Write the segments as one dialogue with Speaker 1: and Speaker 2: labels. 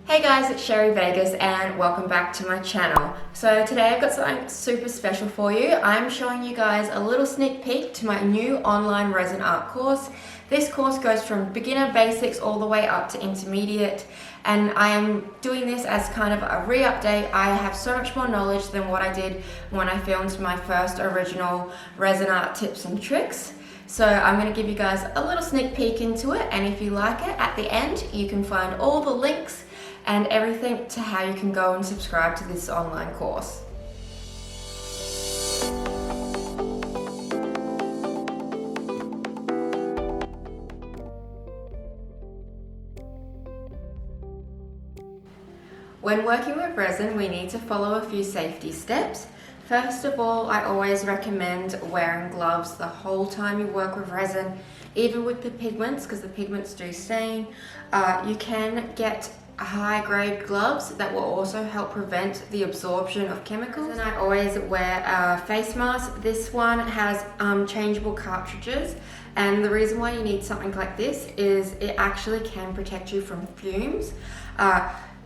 Speaker 1: Hey guys, it's Sheri Vegas and welcome back to my channel. So today I've got something super special for you. I'm showing you guys a little sneak peek to my new online resin art course. This course goes from beginner basics all the way up to intermediate, and I am doing this as kind of a re-update. I have so much more knowledge than what I did when I filmed my first original resin art tips and tricks. So I'm going to give you guys a little sneak peek into it, and if you like it, at the end you can find all the links and everything to how you can go and subscribe to this online course. When working with resin, we need to follow a few safety steps. First of all, I always recommend wearing gloves the whole time you work with resin, even with the pigments, because the pigments do stain. You can get high-grade gloves that will also help prevent the absorption of chemicals. And I always wear a face mask. This one has changeable cartridges, and the reason why you need something like this is it actually can protect you from fumes.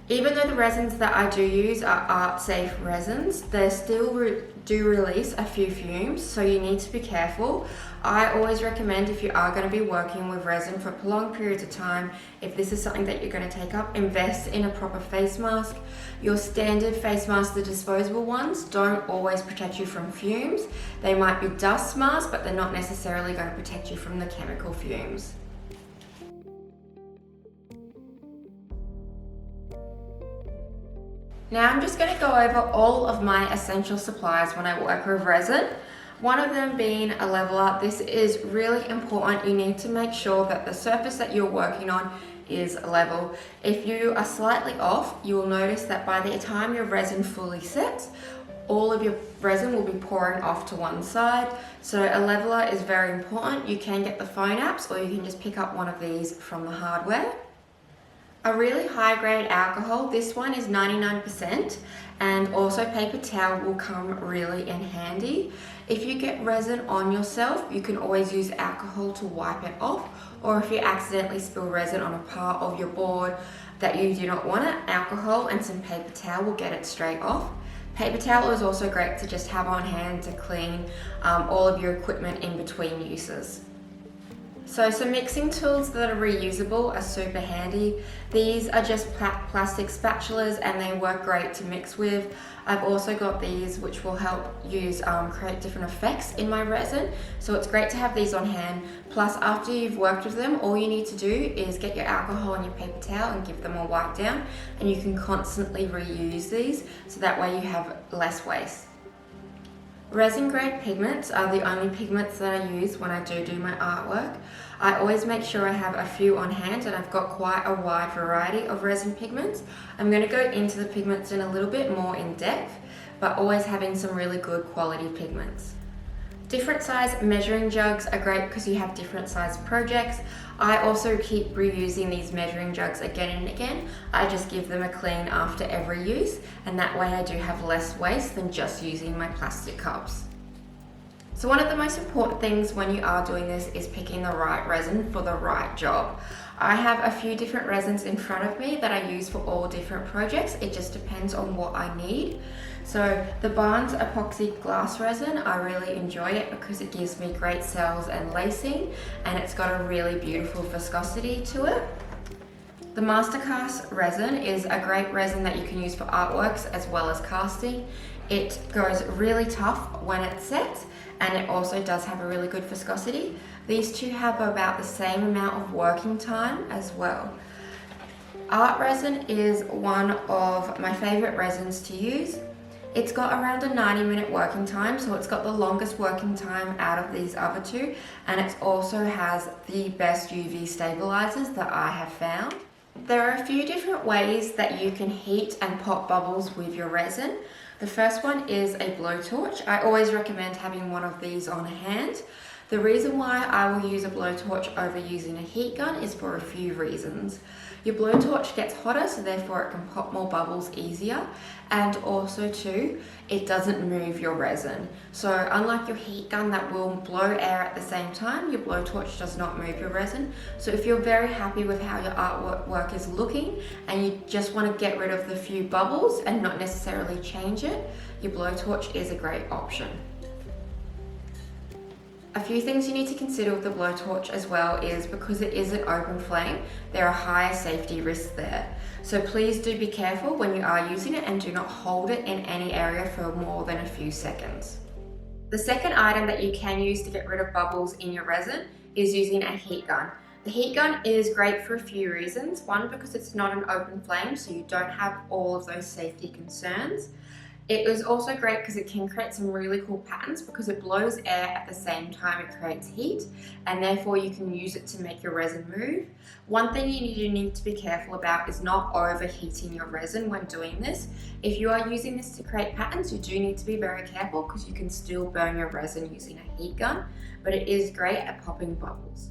Speaker 1: Even though the resins that I do use are art-safe resins, they still do release a few fumes, so you need to be careful. I always recommend, if you are going to be working with resin for prolonged periods of time, if this is something that you're going to take up, invest in a proper face mask. Your standard face masks, the disposable ones, don't always protect you from fumes. They might be dust masks, but they're not necessarily going to protect you from the chemical fumes. Now I'm just going to go over all of my essential supplies when I work with resin. One of them being a leveler. This is really important. You need to make sure that the surface that you're working on is level. If you are slightly off, you will notice that by the time your resin fully sets, all of your resin will be pouring off to one side. So a leveler is very important. You can get the foam apps, or you can just pick up one of these from the hardware. A really high grade alcohol, this one is 99%, and also paper towel will come really in handy. If you get resin on yourself, you can always use alcohol to wipe it off, or if you accidentally spill resin on a part of your board that you do not want it, alcohol and some paper towel will get it straight off. Paper towel is also great to just have on hand to clean all of your equipment in between uses. So some mixing tools that are reusable are super handy. These are just plastic spatulas and they work great to mix with. I've also got these which will help create different effects in my resin. So it's great to have these on hand. Plus, after you've worked with them, all you need to do is get your alcohol and your paper towel and give them a wipe down, and you can constantly reuse these, so that way you have less waste. Resin grade pigments are the only pigments that I use when I do my artwork. I always make sure I have a few on hand, and I've got quite a wide variety of resin pigments. I'm going to go into the pigments in a little bit more in depth, but always having some really good quality pigments. Different size measuring jugs are great because you have different size projects. I also keep reusing these measuring jugs again and again. I just give them a clean after every use, and that way I do have less waste than just using my plastic cups. So one of the most important things when you are doing this is picking the right resin for the right job. I have a few different resins in front of me that I use for all different projects. It just depends on what I need. So the Barnes epoxy glass resin, I really enjoy it because it gives me great cells and lacing, and it's got a really beautiful viscosity to it. The Mastercast resin is a great resin that you can use for artworks as well as casting. It goes really tough when it sets, and it also does have a really good viscosity. These two have about the same amount of working time as well. Art resin is one of my favorite resins to use. It's got around a 90-minute working time, so it's got the longest working time out of these other two, and it also has the best UV stabilizers that I have found. There are a few different ways that you can heat and pop bubbles with your resin. The first one is a blowtorch. I always recommend having one of these on hand. The reason why I will use a blowtorch over using a heat gun is for a few reasons. your blowtorch gets hotter, so therefore it can pop more bubbles easier. And also too, it doesn't move your resin. So unlike your heat gun that will blow air at the same time, your blowtorch does not move your resin. So if you're very happy with how your artwork is looking and you just want to get rid of the few bubbles and not necessarily change it, your blowtorch is a great option. A few things you need to consider with the blowtorch as well is because it is an open flame, there are higher safety risks there. So please do be careful when you are using it and do not hold it in any area for more than a few seconds. The second item that you can use to get rid of bubbles in your resin is using a heat gun. The heat gun is great for a few reasons. One, because it's not an open flame, so you don't have all of those safety concerns. It is also great because it can create some really cool patterns because it blows air at the same time it creates heat, and therefore you can use it to make your resin move. One thing you need to be careful about is not overheating your resin when doing this. If you are using this to create patterns, you do need to be very careful because you can still burn your resin using a heat gun, but it is great at popping bubbles.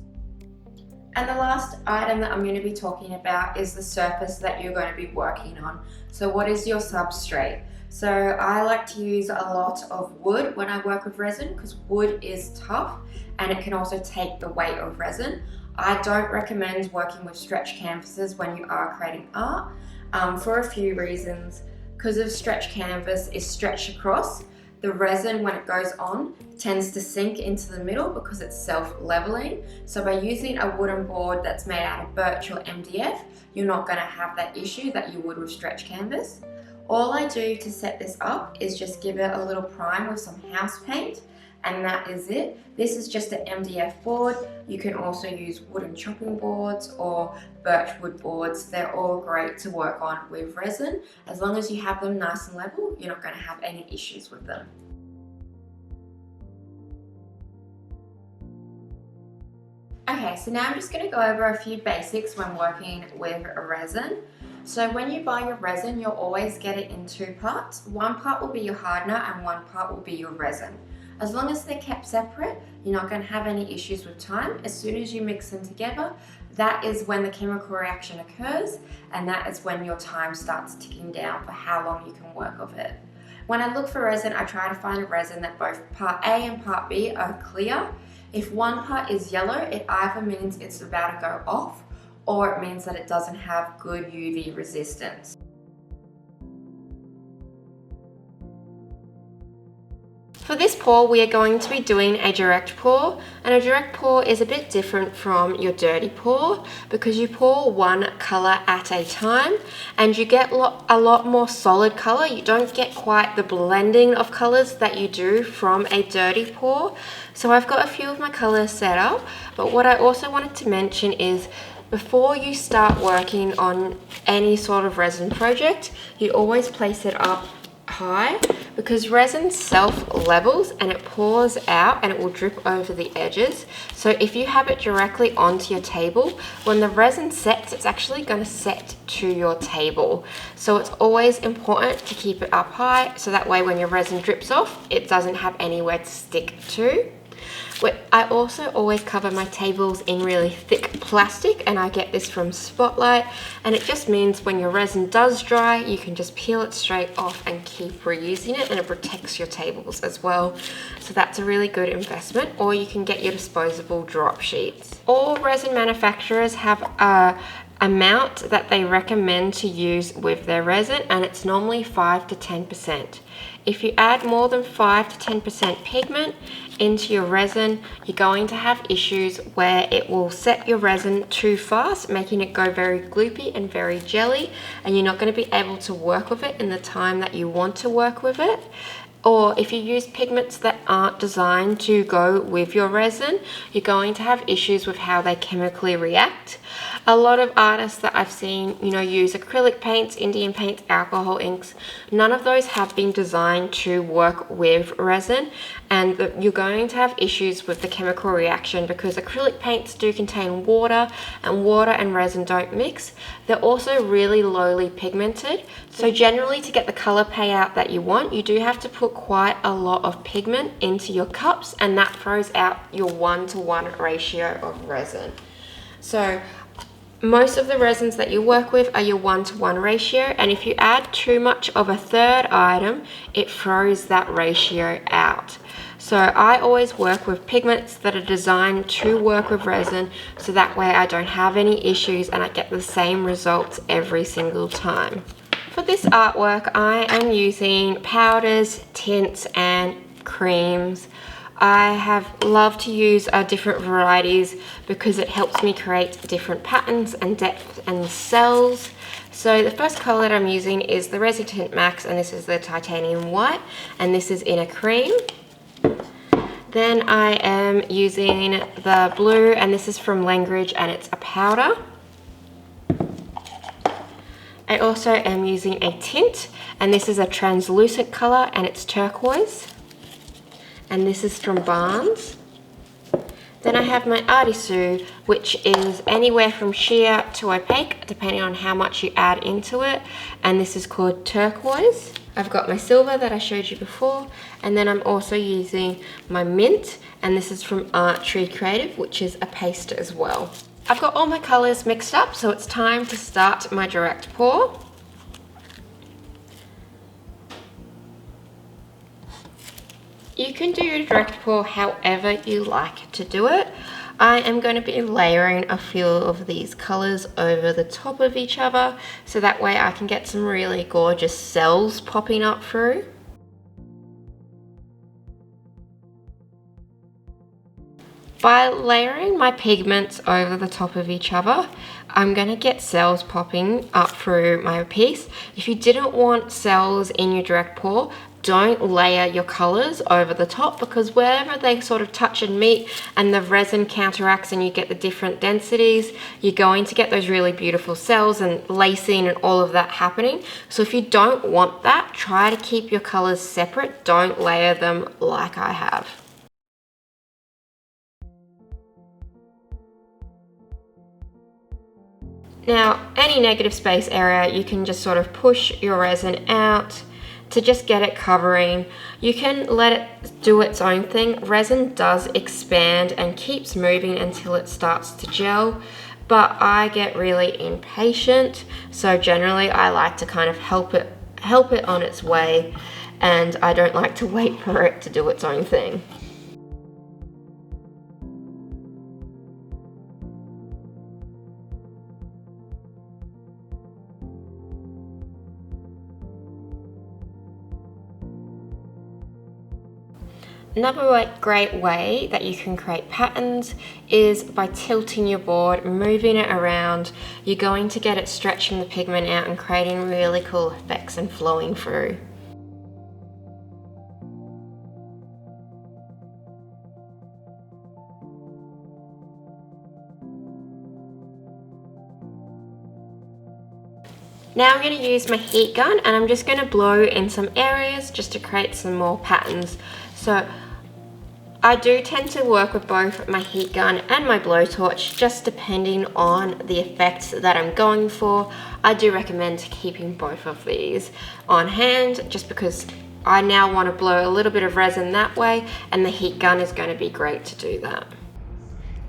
Speaker 1: And the last item that I'm going to be talking about is the surface that you're going to be working on. So what is your substrate? So I like to use a lot of wood when I work with resin because wood is tough and it can also take the weight of resin. I don't recommend working with stretch canvases when you are creating art for a few reasons. Because of stretch canvas is stretched across, the resin when it goes on tends to sink into the middle because it's self-leveling. So by using a wooden board that's made out of birch or MDF, you're not going to have that issue that you would with stretch canvas. All I do to set this up is just give it a little prime with some house paint, and that is it. This is just an MDF board. You can also use wooden chopping boards or birch wood boards. They're all great to work on with resin. As long as you have them nice and level, you're not going to have any issues with them. Okay, so now I'm just going to go over a few basics when working with resin. So when you buy your resin, you'll always get it in two parts. One part will be your hardener and one part will be your resin. As long as they're kept separate, you're not going to have any issues with time. As soon as you mix them together, that is when the chemical reaction occurs, and that is when your time starts ticking down for how long you can work with it. When I look for resin, I try to find a resin that both part A and part B are clear. If one part is yellow, it either means it's about to go off, or it means that it doesn't have good UV resistance. For this pour, we are going to be doing a direct pour, and a direct pour is a bit different from your dirty pour because you pour one color at a time and you get a lot more solid color. You don't get quite the blending of colors that you do from a dirty pour. So I've got a few of my colors set up, but what I also wanted to mention is before you start working on any sort of resin project, you always place it up high because resin self-levels and it pours out and it will drip over the edges. So if you have it directly onto your table, when the resin sets, it's actually going to set to your table. So it's always important to keep it up high so that way when your resin drips off, it doesn't have anywhere to stick to. I also always cover my tables in really thick plastic, and I get this from Spotlight, and it just means when your resin does dry, you can just peel it straight off and keep reusing it, and it protects your tables as well. So that's a really good investment, or you can get your disposable drop sheets. All resin manufacturers have a amount that they recommend to use with their resin, and it's normally 5 to 10%. If you add more than 5 to 10% pigment into your resin, you're going to have issues where it will set your resin too fast, making it go very gloopy and very jelly, and you're not going to be able to work with it in the time that you want to work with it. Or if you use pigments that aren't designed to go with your resin, you're going to have issues with how they chemically react. A lot of artists that I've seen, use acrylic paints, Indian paints, alcohol inks. None of those have been designed to work with resin, and you're going to have issues with the chemical reaction because acrylic paints do contain water, and water and resin don't mix. They're also really lowly pigmented, so generally to get the color payout that you want, you do have to put quite a lot of pigment into your cups, and that throws out your 1-to-1 ratio of resin. So Most of the resins that you work with are your 1-to-1 ratio, and if you add too much of a third item, it throws that ratio out. So I always work with pigments that are designed to work with resin, so that way I don't have any issues and I get the same results every single time. For this artwork, I am using powders, tints, and creams. I have loved to use different varieties because it helps me create different patterns and depth and cells. So the first color that I'm using is the Resi Tint Max, and this is the titanium white, and this is in a cream. Then I am using the blue, and this is from Langridge, and it's a powder. I also am using a tint, and this is a translucent color, and it's turquoise. And this is from Barnes. Then I have my Artisu, which is anywhere from sheer to opaque, depending on how much you add into it. And this is called turquoise. I've got my silver that I showed you before. And then I'm also using my mint, and this is from Art Tree Creative, which is a paste as well. I've got all my colors mixed up, so it's time to start my direct pour. You can do your direct pour however you like to do it. I am going to be layering a few of these colors over the top of each other, so that way I can get some really gorgeous cells popping up through. By layering my pigments over the top of each other, I'm going to get cells popping up through my piece. If you didn't want cells in your direct pour, don't layer your colors over the top, because wherever they sort of touch and meet and the resin counteracts and you get the different densities, you're going to get those really beautiful cells and lacing and all of that happening. So if you don't want that, try to keep your colors separate. Don't layer them like I have. Now, any negative space area, you can just sort of push your resin out to just get it covering. You can let it do its own thing. Resin does expand and keeps moving until it starts to gel, but I get really impatient, so generally I like to kind of help it on its way, and I don't like to wait for it to do its own thing. Another great way that you can create patterns is by tilting your board, moving it around. You're going to get it stretching the pigment out and creating really cool effects and flowing through. Now I'm going to use my heat gun, and I'm just going to blow in some areas just to create some more patterns. So I do tend to work with both my heat gun and my blowtorch, just depending on the effects that I'm going for. I do recommend keeping both of these on hand, just because I now want to blow a little bit of resin that way, and the heat gun is going to be great to do that.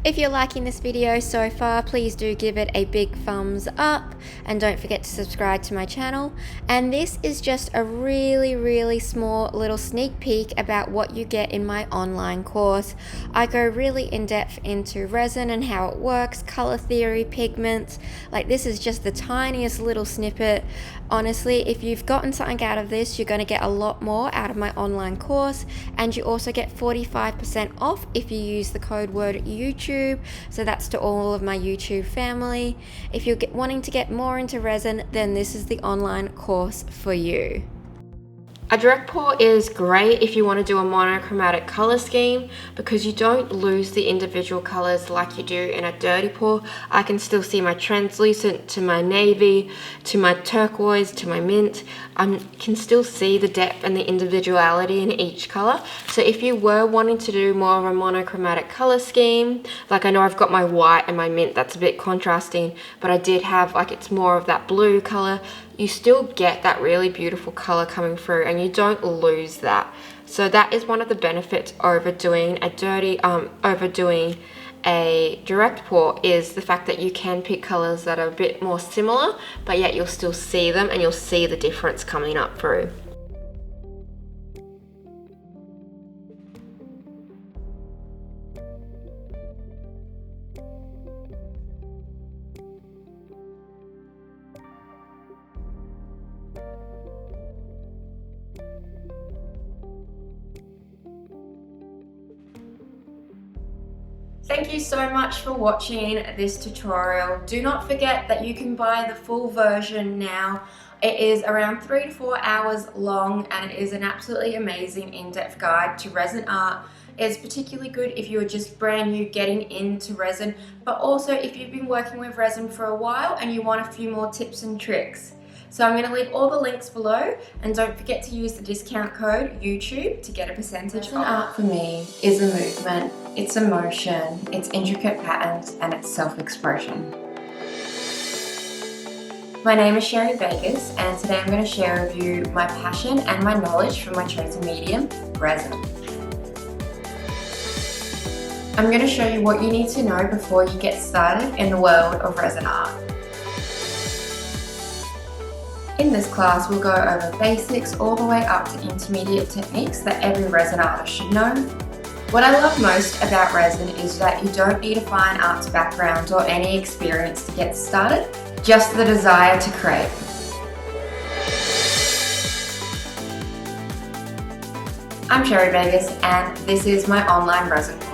Speaker 2: If you're liking this video so far, please do give it a big thumbs up, and don't forget to subscribe to my channel. And this is just a really small little sneak peek about what you get in my online course. I go really in depth into resin and how it works, color theory, pigments. Like, this is just the tiniest little snippet. Honestly, if you've gotten something out of this, you're going to get a lot more out of my online course, and you also get 45% off if you use the code word YouTube. So that's to all of my YouTube family. If you're wanting to get more into resin, then this is the online course for you.
Speaker 1: A direct pour is great if you want to do a monochromatic color scheme, because you don't lose the individual colors like you do in a dirty pour. I can still see my translucent to my navy, to my turquoise, to my mint. I can still see the depth and the individuality in each color. So if you were wanting to do more of a monochromatic color scheme, like I know I've got my white and my mint, that's a bit contrasting, but I did have, like, it's more of that blue color, you still get that really beautiful color coming through, and you don't lose that. So that is one of the benefits over doing a dirty, overdoing a direct pour is the fact that you can pick colors that are a bit more similar, but yet you'll still see them and you'll see the difference coming up through. Thank you so much for watching this tutorial. Do not forget that you can buy the full version now. It is around 3 to 4 hours long and it is an absolutely amazing in-depth guide to resin art. It's particularly good if you're just brand new getting into resin, but also if you've been working with resin for a while and you want a few more tips and tricks. So I'm going to leave all the links below, and don't forget to use the discount code YouTube to get a percentage off. Resin art for me is a movement, it's emotion, it's intricate patterns, and it's self-expression. My name is Sheri Vegas, and today I'm going to share with you my passion and my knowledge from my chosen medium, resin. I'm going to show you what you need to know before you get started in the world of resin art. In this class, we'll go over basics all the way up to intermediate techniques that every resin artist should know. What I love most about resin is that you don't need a fine arts background or any experience to get started, just the desire to create. I'm Sheri Vegas, and this is my online resin course.